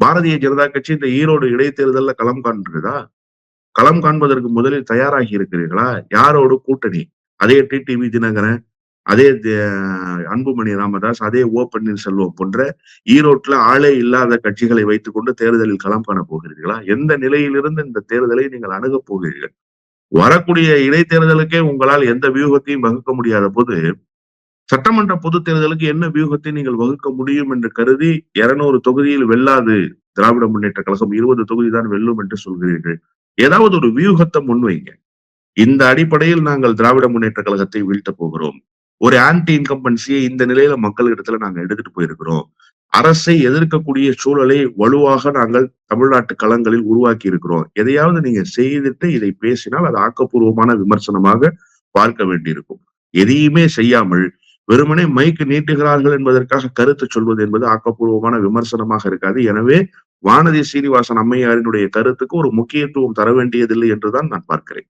பாரதிய ஜனதா கட்சி இந்த ஈரோடு இடைத்தேர்தல்ல களம் காண்கிறதா? களம் காண்பதற்கு முதலில் தயாராகி இருக்கிறீர்களா? யாரோடு கூட்டணி? அதே டிடிவி தினகரன், அதே அன்புமணி ராமதாஸ், அதே பன்னீர்செல்வம் போன்ற ஈரோட்ல ஆளே இல்லாத கட்சிகளை வைத்துக்கொண்டு தேர்தலில் களம் காணப் போகிறீர்களா? எந்த நிலையிலிருந்து இந்த தேர்தலை நீங்கள் அணுகப் போகிறீர்கள்? வரக்கூடிய இடைத்தேர்தலுக்கே உங்களால் எந்த வியூகத்தையும் வகுக்க முடியாத போது, சட்டமன்ற பொதுத் தேர்தலுக்கு என்ன வியூகத்தை நீங்கள் வகுக்க முடியும் என்று கருதி 200 தொகுதியில் வெல்லாது திராவிட முன்னேற்ற கழகம் 20 தொகுதி தான் வெல்லும் என்று சொல்கிறீர்கள். ஏதாவது ஒரு வியூகத்தை முன்வைங்க. இந்த அடிப்படையில் நாங்கள் திராவிட முன்னேற்ற கழகத்தை வீழ்த்தப் போகிறோம். ஒரு ஆன்டி இன்கம்பன்சியை இந்த நிலையில மக்களிடத்துல நாங்க எடுத்துட்டு போயிருக்கிறோம். அரசை எதிர்க்கக்கூடிய சூழலை வலுவாக நாங்கள் தமிழ்நாட்டு களங்களில் உருவாக்கி இருக்கிறோம். எதையாவது நீங்க செய்துட்டு இதை பேசினால் அது ஆக்கப்பூர்வமான விமர்சனமாக பார்க்க வேண்டியிருக்கும். எதையுமே செய்யாமல் வெறுமனே மைக்கு நீட்டுகிறார்கள் என்பதற்காக கருத்து சொல்வது என்பது ஆக்கப்பூர்வமான விமர்சனமாக இருக்காது. எனவே வானதி சீனிவாசன் அம்மையாரினுடைய கருத்துக்கு ஒரு முக்கியத்துவம் தர வேண்டியதில்லை என்றுதான் நான் பார்க்கிறேன்.